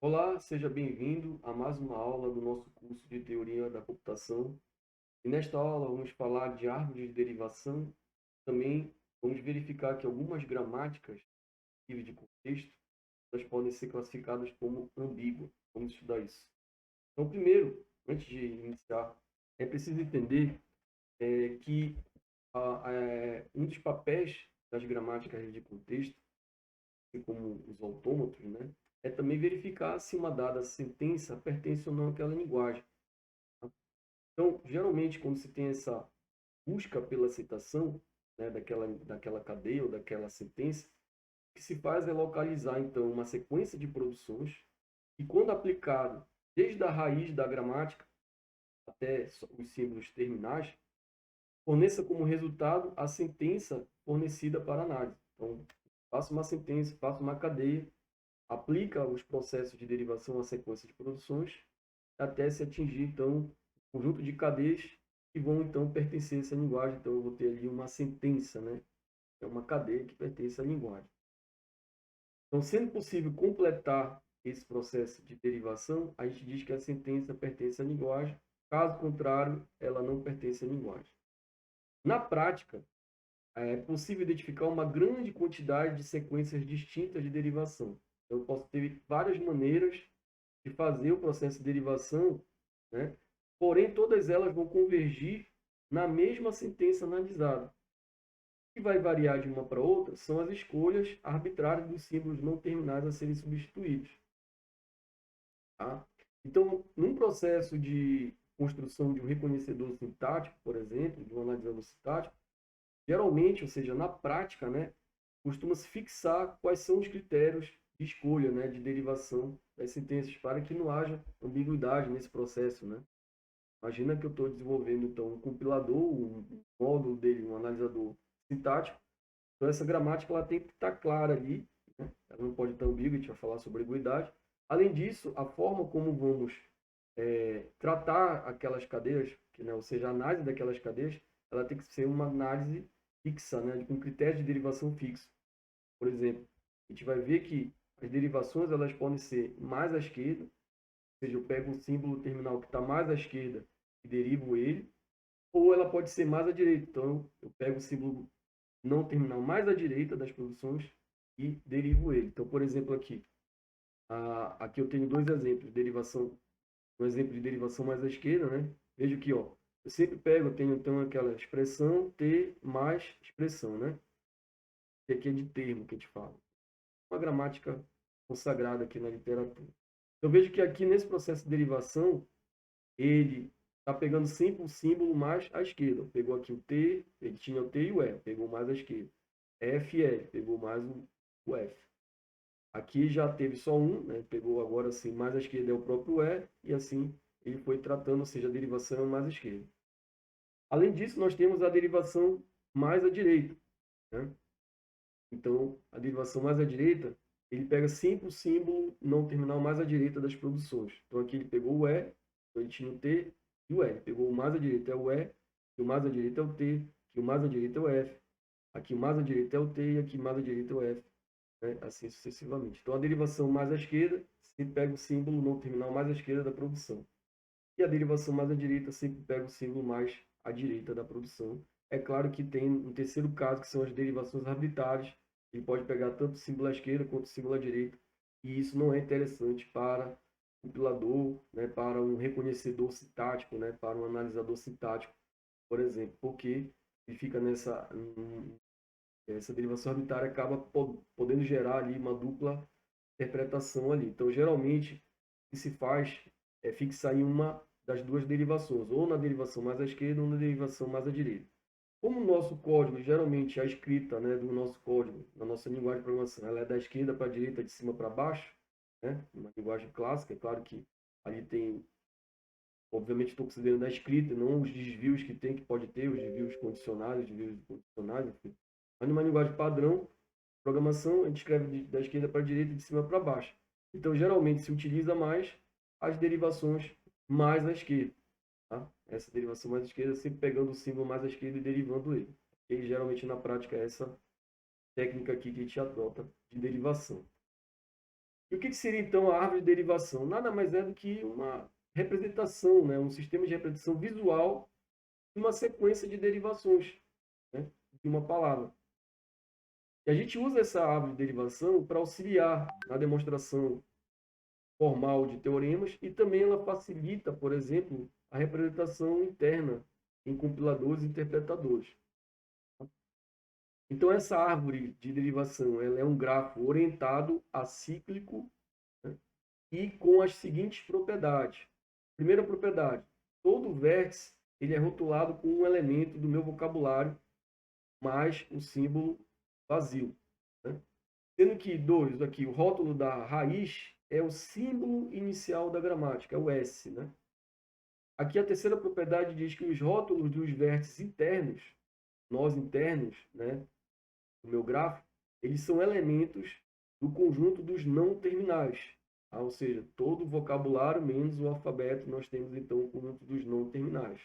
Olá, seja bem-vindo a mais uma aula do nosso curso de Teoria da Computação. E nesta aula vamos falar de árvores de derivação. Também vamos verificar que algumas gramáticas livres de contexto elas podem ser classificadas como ambíguas. Vamos estudar isso. Então, primeiro, antes de iniciar, é preciso entender que um dos papéis das gramáticas livres de contexto, assim como os autômatos, né, é também verificar se uma dada sentença pertence ou não àquela linguagem. Então, geralmente, quando se tem essa busca pela citação, né, daquela cadeia ou daquela sentença, o que se faz é localizar, então, uma sequência de produções e, quando aplicado desde a raiz da gramática até os símbolos terminais, forneça como resultado a sentença fornecida para análise. Então, faça uma sentença, faça uma cadeia, aplica os processos de derivação à sequência de produções, até se atingir, então, um conjunto de cadeias que vão, então, pertencer a essa linguagem. Então, eu vou ter ali uma sentença, né? É uma cadeia que pertence à linguagem. Então, sendo possível completar esse processo de derivação, a gente diz que a sentença pertence à linguagem, caso contrário, ela não pertence à linguagem. Na prática, é possível identificar uma grande quantidade de sequências distintas de derivação. Então, eu posso ter várias maneiras de fazer o processo de derivação, né? Porém, todas elas vão convergir na mesma sentença analisada. O que vai variar de uma para outra são as escolhas arbitrárias dos símbolos não terminais a serem substituídos. Tá? Então, num processo de construção de um reconhecedor sintático, por exemplo, de um analisador sintático, geralmente, ou seja, na prática, né, costuma-se fixar quais são os critérios de escolha, né, de derivação das sentenças para que não haja ambiguidade nesse processo, né? Imagina que eu estou desenvolvendo então um compilador, um módulo dele, um analisador sintático. Então essa gramática ela tem que estar clara ali, né? Ela não pode estar ambígua, a gente vai falar sobre ambiguidade. Além disso, a forma como vamos tratar aquelas cadeias, que, né, ou seja, a análise daquelas cadeias, ela tem que ser uma análise fixa, né, com critérios de derivação fixos. Por exemplo, a gente vai ver que as derivações elas podem ser mais à esquerda, ou seja, eu pego um símbolo terminal que está mais à esquerda e derivo ele, ou ela pode ser mais à direita. Então, eu pego o símbolo não terminal mais à direita das produções e derivo ele. Então, por exemplo, aqui eu tenho dois exemplos, derivação, um exemplo de derivação mais à esquerda, né? Veja aqui, ó, eu sempre pego, eu tenho então aquela expressão T mais expressão, né? Que aqui é de termo que a gente fala. Uma gramática consagrada aqui na literatura. Eu vejo que aqui nesse processo de derivação, ele está pegando sempre o símbolo mais à esquerda. Pegou aqui o T, ele tinha o T e o E, pegou mais à esquerda. F, L, pegou mais o F. Aqui já teve só um, né? Pegou agora sim mais à esquerda é o próprio E, e assim ele foi tratando, ou seja, a derivação mais à esquerda. Além disso, nós temos a derivação mais à direita, né? Então, a derivação mais à direita, ele pega sempre o símbolo não terminal mais à direita das produções. Então, aqui ele pegou o E, então ele tinha o T e o E. Ele pegou o mais à direita é o E, e o mais à direita é o T, e o mais à direita é o F. Aqui o mais à direita é o T e aqui mais à direita é o F, né? Assim sucessivamente. Então, a derivação mais à esquerda sempre pega o símbolo não terminal mais à esquerda da produção. E a derivação mais à direita sempre pega o símbolo mais à direita da produção. É claro que tem um terceiro caso, que são as derivações arbitrárias. Ele pode pegar tanto o símbolo à esquerda quanto o símbolo à direita. E isso não é interessante para o compilador, né, para um reconhecedor sintático, né, para um analisador sintático, por exemplo, porque ele fica essa derivação arbitrária acaba podendo gerar ali uma dupla interpretação ali. Então, geralmente, o que se faz é fixar em uma das duas derivações, ou na derivação mais à esquerda ou na derivação mais à direita. Como o nosso código, geralmente a escrita, né, do nosso código, na nossa linguagem de programação, ela é da esquerda para a direita, de cima para baixo, né, uma linguagem clássica, é claro que ali tem, obviamente estou considerando a escrita, não os desvios que tem, que pode ter, os desvios condicionais, os desvios condicionais, enfim. Mas numa linguagem padrão, programação, a gente escreve da esquerda para a direita e de cima para baixo. Então, geralmente, se utiliza mais as derivações mais à esquerda. Tá? Essa derivação mais à esquerda, sempre pegando o símbolo mais à esquerda e derivando ele. E geralmente, na prática, é essa técnica aqui que a gente adota de derivação. E o que seria, então, a árvore de derivação? Nada mais é do que uma representação, né? Um sistema de representação visual de uma sequência de derivações, né? De uma palavra. E a gente usa essa árvore de derivação para auxiliar na demonstração formal de teoremas e também ela facilita, por exemplo, a representação interna em compiladores e interpretadores. Então, essa árvore de derivação ela é um grafo orientado acíclico, né, e com as seguintes propriedades. Primeira propriedade, todo vértice ele é rotulado com um elemento do meu vocabulário mais o símbolo vazio, né? Sendo que, dois, aqui, o rótulo da raiz é o símbolo inicial da gramática, é o S, né? Aqui a terceira propriedade diz que os rótulos dos vértices internos, nós internos, né, do meu gráfico, eles são elementos do conjunto dos não terminais. Ou seja, todo o vocabulário menos o alfabeto, nós temos então o conjunto dos não terminais.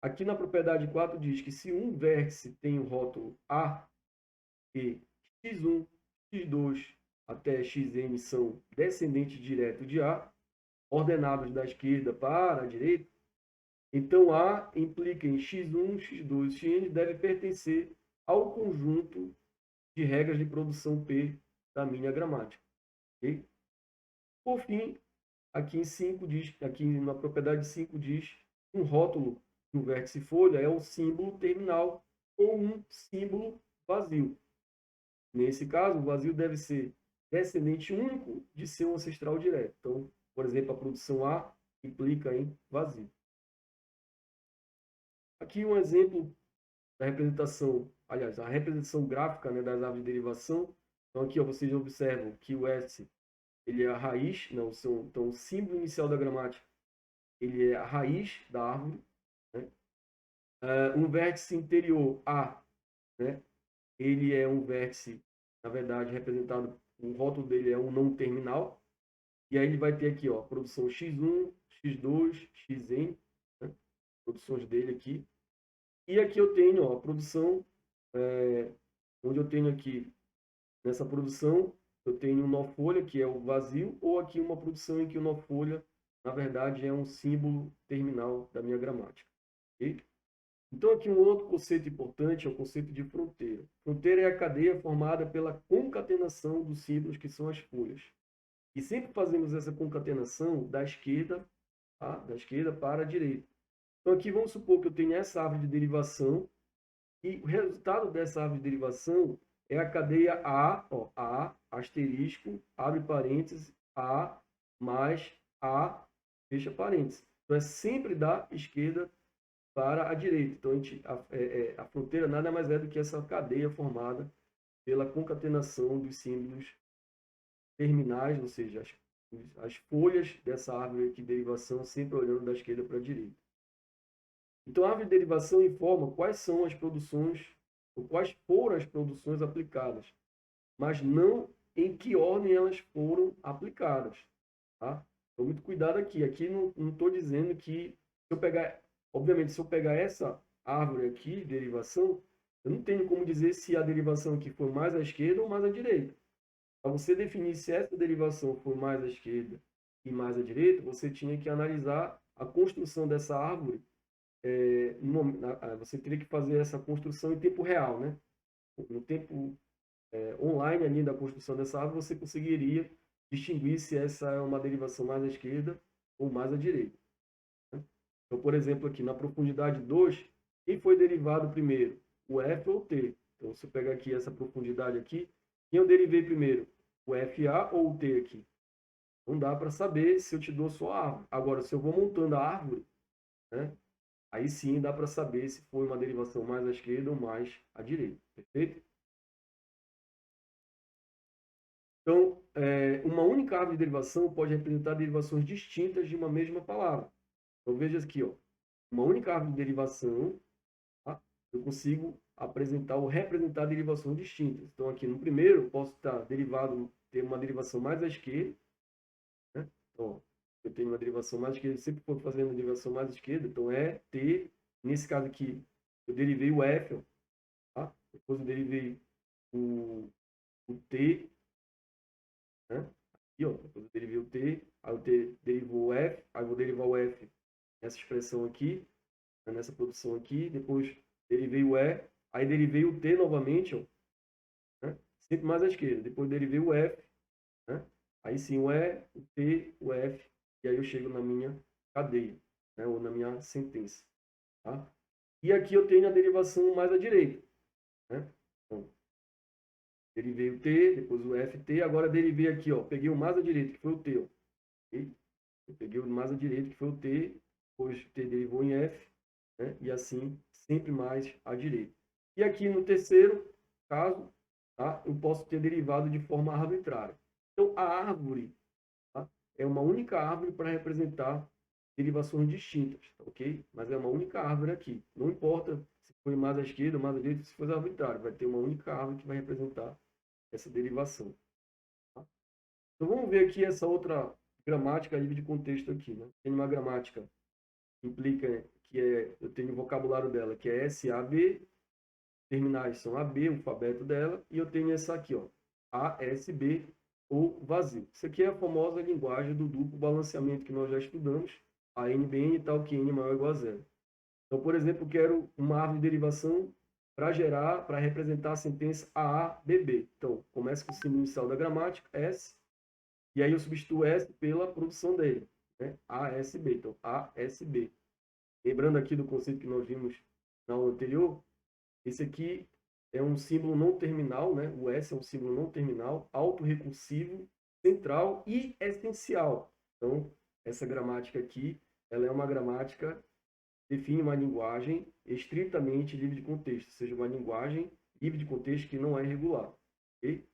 Aqui na propriedade 4 diz que se um vértice tem o rótulo A e x1, x2 até xn são descendentes diretos de A, ordenados da esquerda para a direita, então A implica em x1, x2, xn deve pertencer ao conjunto de regras de produção P da minha gramática. Okay? Por fim, aqui em 5 diz, aqui na propriedade 5 diz, um rótulo do vértice folha é um símbolo terminal ou um símbolo vazio. Nesse caso, o vazio deve ser descendente único de seu ancestral direto. Então, por exemplo, a produção A implica em vazio. Aqui um exemplo da representação, aliás, a representação gráfica, né, das árvores de derivação. Então, aqui ó, vocês observam que o S ele é a raiz, não, então o símbolo inicial da gramática ele é a raiz da árvore. Né? Um vértice interior A, né, ele é um vértice, na verdade, representado, o rótulo dele é um não terminal. E aí ele vai ter aqui, ó, produção x1, x2, xn, né? Produções dele aqui. E aqui eu tenho, ó, a produção, onde eu tenho aqui, nessa produção, eu tenho um nó folha, que é o vazio, ou aqui uma produção em que o nó folha, na verdade, é um símbolo terminal da minha gramática. Okay? Então, aqui um outro conceito importante é o conceito de fronteira. Fronteira é a cadeia formada pela concatenação dos símbolos, que são as folhas. E sempre fazemos essa concatenação da esquerda, tá? Da esquerda para a direita. Então, aqui vamos supor que eu tenho essa árvore de derivação, e o resultado dessa árvore de derivação é a cadeia A, ó, A, asterisco, abre parênteses, A, mais A, fecha parênteses. Então, é sempre da esquerda para a direita. Então, a fronteira nada mais é do que essa cadeia formada pela concatenação dos símbolos terminais, ou seja, as folhas dessa árvore de derivação sempre olhando da esquerda para a direita. Então, a árvore de derivação informa quais são as produções, ou quais foram as produções aplicadas, mas não em que ordem elas foram aplicadas. Tá? Então, muito cuidado aqui. Aqui não estou dizendo que, se eu pegar, obviamente, se eu pegar essa árvore aqui, de derivação, eu não tenho como dizer se a derivação aqui foi mais à esquerda ou mais à direita. Para você definir se essa derivação for mais à esquerda e mais à direita, você tinha que analisar a construção dessa árvore. Você teria que fazer essa construção em tempo real, né? No tempo online ali da construção dessa árvore, você conseguiria distinguir se essa é uma derivação mais à esquerda ou mais à direita. Né? Então, por exemplo, aqui na profundidade 2, quem foi derivado primeiro? O F ou o T? Então, se eu pegar aqui essa profundidade aqui, quem eu derivei primeiro? O FA ou o T aqui? Não dá para saber se eu te dou só a árvore. Agora, se eu vou montando a árvore, né, aí sim dá para saber se foi uma derivação mais à esquerda ou mais à direita. Perfeito? Então, uma única árvore de derivação pode representar derivações distintas de uma mesma palavra. Então, veja aqui, ó, uma única árvore de derivação, tá? Eu consigo apresentar ou representar derivações distintas. Então, aqui no primeiro, eu posso estar derivado, ter uma derivação mais à esquerda, né? Então, eu tenho uma derivação mais à esquerda, sempre for fazendo a derivação mais à esquerda, então é T, nesse caso aqui, eu derivei o F, ó, tá? Depois eu derivei o T, né? Aqui, ó, depois eu derivei o t, aí o t derivou o f, aí eu vou derivar o f nessa expressão aqui, né, nessa produção aqui, depois derivei o e, aí derivei o t novamente, ó, né, sempre mais à esquerda, depois derivei o f, né, aí sim o e, o t, o f, e aí eu chego na minha cadeia, né, ou na minha sentença. Tá? E aqui eu tenho a derivação mais à direita. Né? Então, derivei o t, depois o ft, agora derivei aqui, ó, peguei o mais à direita, que foi o t. Ó, okay? Eu peguei o mais à direita, que foi o t, depois o t derivou em f, né? E assim, sempre mais à direita. E aqui no terceiro caso, tá? Eu posso ter derivado de forma arbitrária. Então, a árvore, tá? É uma única árvore para representar derivações distintas, tá, ok? Mas é uma única árvore aqui. Não importa se foi mais à esquerda ou mais à direita, se for arbitrário, vai ter uma única árvore que vai representar essa derivação. Tá? Então vamos ver aqui essa outra gramática livre de contexto aqui, né? Tem uma gramática que implica que eu tenho o vocabulário dela, que é SAB, terminais são AB, o alfabeto dela, e eu tenho essa aqui, ó, ASB, ou vazio. Isso aqui é a famosa linguagem do duplo balanceamento que nós já estudamos, a NBN tal que N maior ou igual a zero. Então, por exemplo, eu quero uma árvore de derivação para representar a sentença AABB. Então, começa com o símbolo inicial da gramática, S, e aí eu substituo S pela produção dele, né? ASB. Então, ASB. Lembrando aqui do conceito que nós vimos na aula anterior, esse aqui é um símbolo não terminal, né? O S é um símbolo não terminal, autorrecursivo, central e essencial. Então, essa gramática aqui, ela é uma gramática que define uma linguagem estritamente livre de contexto, ou seja, uma linguagem livre de contexto que não é regular. Okay?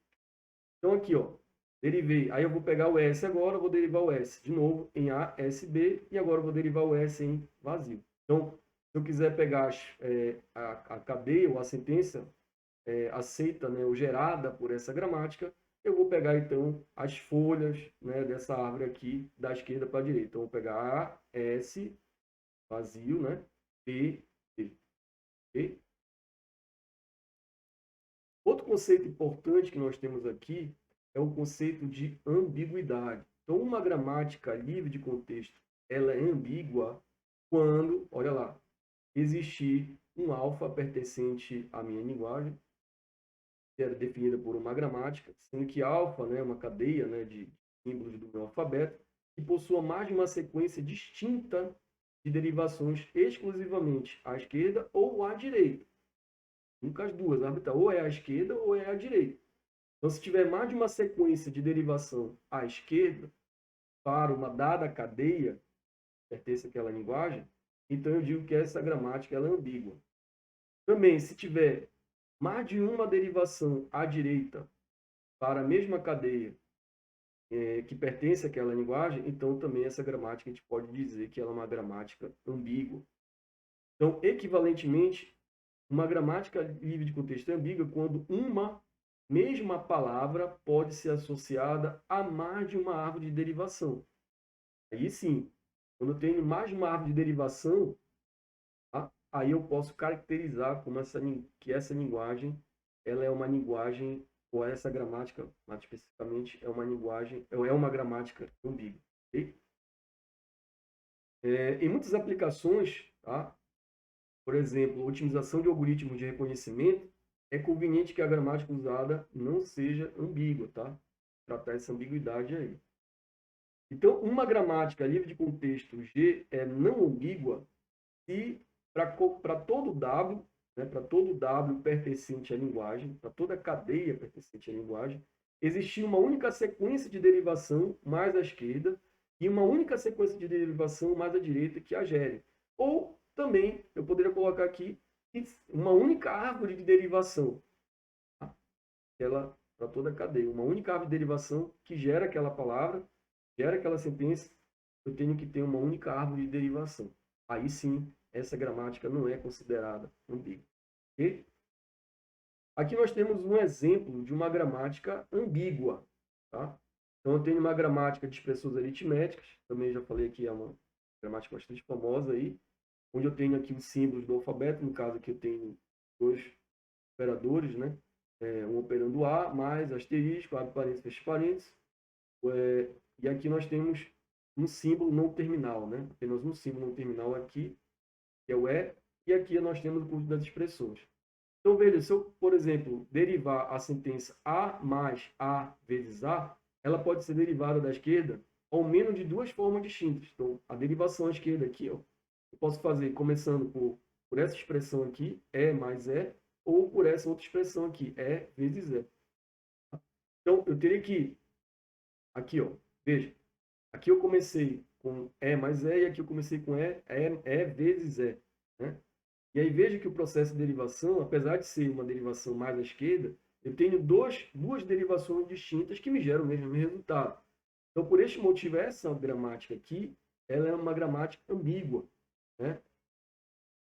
Então, aqui, ó, derivei. Aí eu vou pegar o S agora, vou derivar o S de novo em ASB e agora eu vou derivar o S em vazio. Então, se eu quiser pegar a cadeia ou a sentença aceita, né, ou gerada por essa gramática, eu vou pegar, então, as folhas, né, dessa árvore aqui, da esquerda para a direita. Então, eu vou pegar A, S, vazio, né, B, D. Okay? Outro conceito importante que nós temos aqui é o conceito de ambiguidade. Então, uma gramática livre de contexto, ela é ambígua quando, olha lá, existir um alfa pertencente à minha linguagem, que era definida por uma gramática, sendo que alfa, né, é uma cadeia, né, de símbolos do meu alfabeto, que possua mais de uma sequência distinta de derivações exclusivamente à esquerda ou à direita. Nunca as duas, ou é à esquerda ou é à direita. Então, se tiver mais de uma sequência de derivação à esquerda para uma dada cadeia, pertence àquela linguagem, então eu digo que essa gramática ela é ambígua. Também, se tiver mais de uma derivação à direita para a mesma cadeia que pertence àquela linguagem, então também essa gramática a gente pode dizer que ela é uma gramática ambígua. Então, equivalentemente, uma gramática livre de contexto é ambígua quando uma mesma palavra pode ser associada a mais de uma árvore de derivação. Aí sim, quando eu tenho mais de uma árvore de derivação, tá? Aí eu posso caracterizar como que essa linguagem ela é uma linguagem, ou essa gramática, mais especificamente, é uma linguagem, ou é uma gramática ambígua. Okay? Em muitas aplicações, tá? Por exemplo, otimização de algoritmos de reconhecimento, é conveniente que a gramática usada não seja ambígua, tá? Tratar essa ambiguidade aí. Então, uma gramática livre de contexto G é não ambígua se para todo W, né, para todo W pertencente à linguagem, para toda cadeia pertencente à linguagem, existir uma única sequência de derivação mais à esquerda e uma única sequência de derivação mais à direita que a gere. Ou também, eu poderia colocar aqui uma única árvore de derivação, tá? Ela para toda a cadeia, uma única árvore de derivação que gera aquela palavra, gera aquela sentença, eu tenho que ter uma única árvore de derivação. Aí sim, essa gramática não é considerada ambígua. Okay? Aqui nós temos um exemplo de uma gramática ambígua. Tá? Então, eu tenho uma gramática de expressões aritméticas, também já falei que é uma gramática bastante famosa aí, onde eu tenho aqui os símbolos do alfabeto, no caso aqui eu tenho dois operadores, né? Um operando A, mais asterisco, abre parênteses, fecha parênteses. E aqui nós temos um símbolo não terminal, né? Apenas um símbolo não terminal aqui, que é o E, e aqui nós temos o conjunto das expressões. Então, veja, se eu, por exemplo, derivar a sentença A mais A vezes A, ela pode ser derivada da esquerda ao menos de duas formas distintas. Então, a derivação à esquerda aqui, ó, eu posso fazer começando por essa expressão aqui, E mais E, ou por essa outra expressão aqui, E vezes E. Então, eu teria que, aqui, ó, veja, aqui eu comecei com E mais E, e aqui eu comecei com E vezes E, né? E aí veja que o processo de derivação, apesar de ser uma derivação mais à esquerda, eu tenho duas derivações distintas que me geram o mesmo resultado. Então, por este motivo, essa gramática aqui, ela é uma gramática ambígua, né?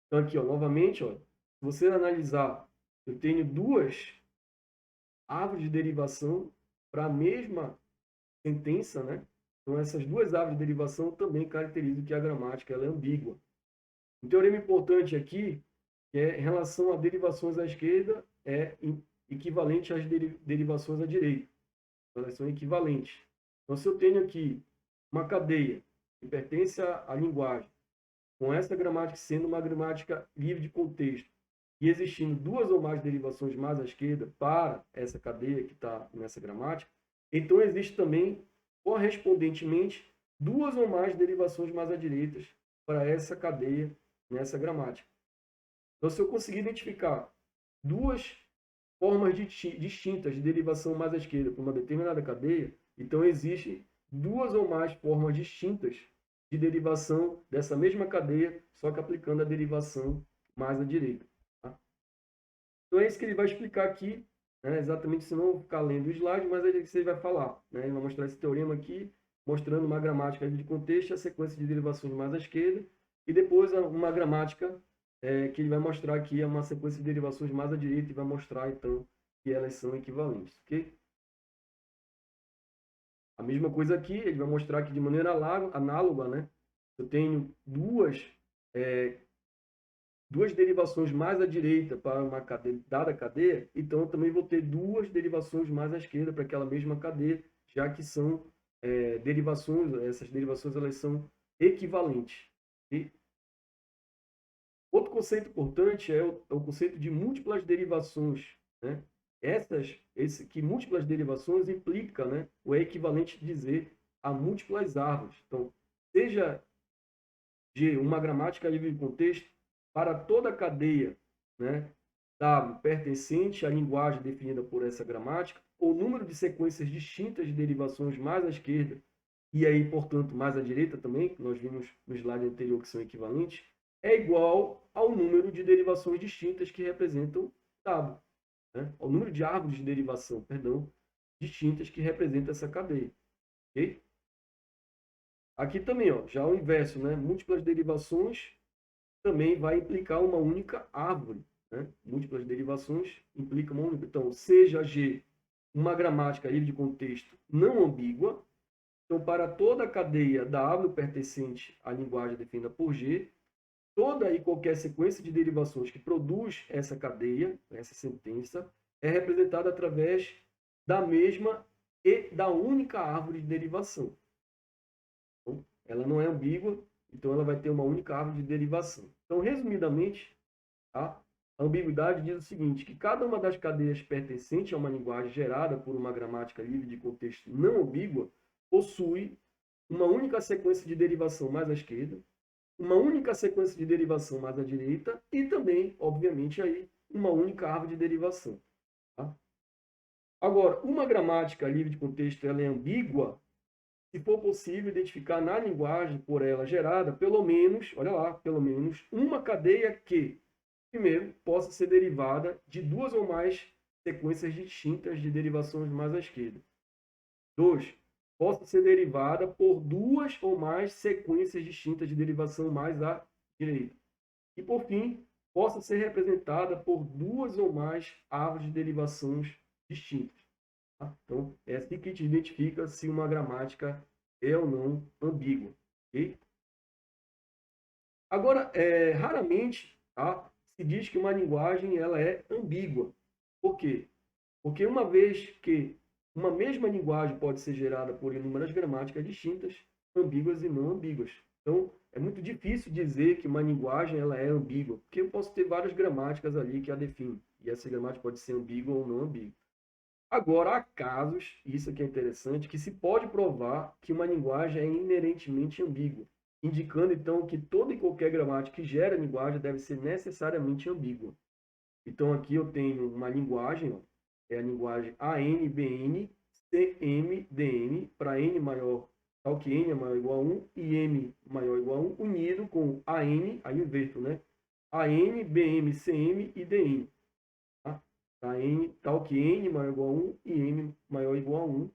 Então, aqui, ó, novamente, ó, se você analisar, eu tenho duas árvores de derivação para a mesma sentença, né? Então, essas duas árvores de derivação também caracterizam que a gramática ela é ambígua. Um teorema importante aqui, que é em relação a derivações à esquerda, é equivalente às derivações à direita. Então, elas são equivalentes. Então, se eu tenho aqui uma cadeia que pertence à linguagem, com essa gramática sendo uma gramática livre de contexto, e existindo duas ou mais derivações mais à esquerda para essa cadeia que está nessa gramática, então existe também, correspondentemente, duas ou mais derivações mais à direita para essa cadeia nessa gramática. Então, se eu conseguir identificar duas formas distintas de derivação mais à esquerda para uma determinada cadeia, então existem duas ou mais formas distintas de derivação dessa mesma cadeia, só que aplicando a derivação mais à direita. Tá? Então é isso que ele vai explicar aqui, né? Exatamente, se não ficar lendo o slide, mas é isso que ele vai falar. Né? Ele vai mostrar esse teorema aqui, mostrando uma gramática de contexto, a sequência de derivações mais à esquerda, e depois uma gramática que ele vai mostrar aqui é uma sequência de derivações mais à direita e vai mostrar, então, que elas são equivalentes, ok? A mesma coisa aqui, ele vai mostrar que de maneira análoga, né? Eu tenho duas derivações mais à direita para uma dada cadeia, então eu também vou ter duas derivações mais à esquerda para aquela mesma cadeia, já que são derivações, essas derivações elas são equivalentes. E outro conceito importante é o conceito de múltiplas derivações, né? Que múltiplas derivações implica, né, o equivalente de dizer a múltiplas árvores. Então, seja de uma gramática livre de contexto para toda a cadeia, né, W pertencente à linguagem definida por essa gramática, ou número de sequências distintas de derivações mais à esquerda, e aí, portanto, mais à direita também, que nós vimos no slide anterior que são equivalentes, é igual ao número de derivações distintas que representam W. Né? Ao número de árvores de derivação, perdão, distintas que representam essa cadeia. Okay? Aqui também, ó, já o inverso, né? Múltiplas derivações também vai implicar uma única árvore. Né? Múltiplas derivações implicam uma única. Então, seja G uma gramática livre de contexto não ambígua, então, para toda a cadeia da árvore pertencente à linguagem definida por G, toda e qualquer sequência de derivações que produz essa cadeia, essa sentença, é representada através da mesma e da única árvore de derivação. Então, ela não é ambígua, então ela vai ter uma única árvore de derivação. Então, resumidamente, tá? A ambiguidade diz o seguinte, que cada uma das cadeias pertencente a uma linguagem gerada por uma gramática livre de contexto não ambígua possui uma única sequência de derivação mais à esquerda, uma única sequência de derivação mais à direita e também, obviamente, aí, uma única árvore de derivação. Tá? Agora, uma gramática livre de contexto ela é ambígua se for possível identificar na linguagem por ela gerada, pelo menos, olha lá, pelo menos uma cadeia que, primeiro, possa ser derivada de duas ou mais sequências distintas de derivações mais à esquerda. 2. Possa ser derivada por duas ou mais sequências distintas de derivação mais à direita. E, por fim, possa ser representada por duas ou mais árvores de derivações distintas. Tá? Então, é assim que a gente identifica se uma gramática é ou não ambígua. Okay? Agora, raramente se diz que uma linguagem ela é ambígua. Por quê? Porque uma vez que uma mesma linguagem pode ser gerada por inúmeras gramáticas distintas, ambíguas e não ambíguas. Então, é muito difícil dizer que uma linguagem ela é ambígua, porque eu posso ter várias gramáticas ali que a definem, e essa gramática pode ser ambígua ou não ambígua. Agora, há casos, isso aqui é interessante, que se pode provar que uma linguagem é inerentemente ambígua, indicando então que toda e qualquer gramática que gera linguagem deve ser necessariamente ambígua. Então, aqui eu tenho uma linguagem, ó, é a linguagem ANBN, CMDN, para N maior, tal que N é maior ou igual a 1, e M maior ou igual a 1, unido com AN, aí eu inverto, né? AN, BM, CM e DN. Tá? Tal que N maior ou igual a 1 e M maior ou igual a 1.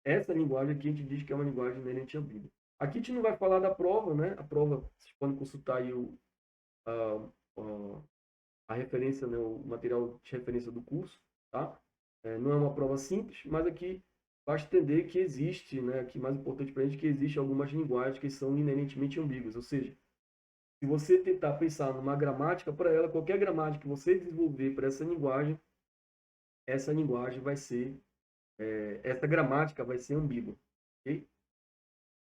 Essa linguagem aqui a gente diz que é uma linguagem inerente ambígua. Aqui a gente não vai falar da prova, né? A prova, vocês podem consultar aí a, a, a referência, né, o material de referência do curso, tá? Não é uma prova simples, mas aqui basta entender que existe, né, que mais importante para a gente, que existe algumas linguagens que são inerentemente ambíguas, ou seja, se você tentar pensar numa gramática para ela, qualquer gramática que você desenvolver para essa linguagem vai ser, essa gramática vai ser ambígua, ok?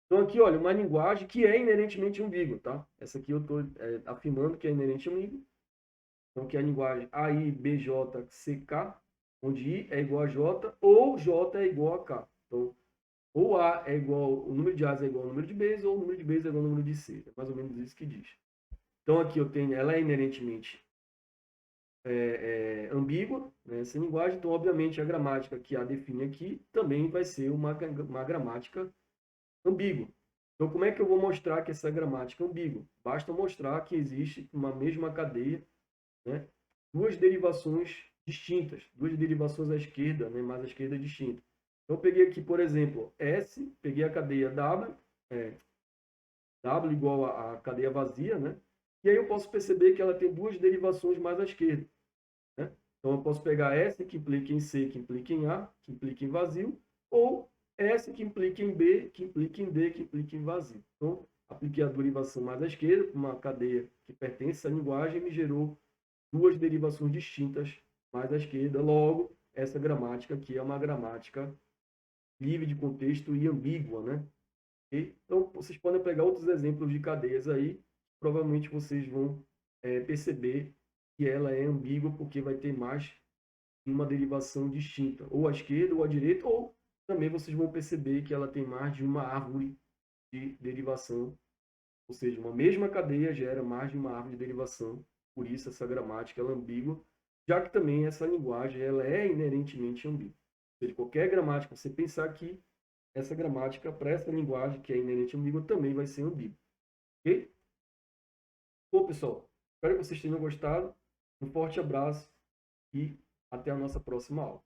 Então aqui, olha, uma linguagem que é inerentemente ambígua, tá? Essa aqui eu estou afirmando que é inerente ambígua. Então, que é a linguagem AIBJCK, onde I é igual a J ou J é igual a K. Então, ou A é igual, o número de A's é igual ao número de B's, ou o número de B's é igual ao número de C. É mais ou menos isso que diz. Então, aqui eu tenho, ela é inerentemente ambígua, né, essa linguagem. Então, obviamente, a gramática que a define aqui também vai ser uma gramática ambígua. Então, como é que eu vou mostrar que essa gramática é ambígua? Basta mostrar que existe uma mesma cadeia, né, duas derivações distintas, duas derivações à esquerda, né, mais à esquerda distinta. Então, eu peguei aqui, por exemplo, S, peguei a cadeia W, W igual a cadeia vazia, né? E aí eu posso perceber que ela tem duas derivações mais à esquerda, né? Então, eu posso pegar S, que implica em C, que implica em A, que implica em vazio, ou S, que implica em B, que implica em D, que implica em vazio. Então, apliquei a derivação mais à esquerda, uma cadeia que pertence à linguagem, e me gerou duas derivações distintas mais à esquerda. Logo, essa gramática aqui é uma gramática livre de contexto e ambígua, né? Então, vocês podem pegar outros exemplos de cadeias aí, provavelmente vocês vão perceber que ela é ambígua porque vai ter mais de uma derivação distinta, ou à esquerda ou à direita, ou também vocês vão perceber que ela tem mais de uma árvore de derivação, ou seja, uma mesma cadeia gera mais de uma árvore de derivação. Por isso essa gramática ela é ambígua, já que também essa linguagem ela é inerentemente ambígua. Ou seja, qualquer gramática, você pensar que essa gramática para essa linguagem que é inerente ambígua também vai ser ambígua. Ok? Bom, pessoal, espero que vocês tenham gostado. Um forte abraço e até a nossa próxima aula.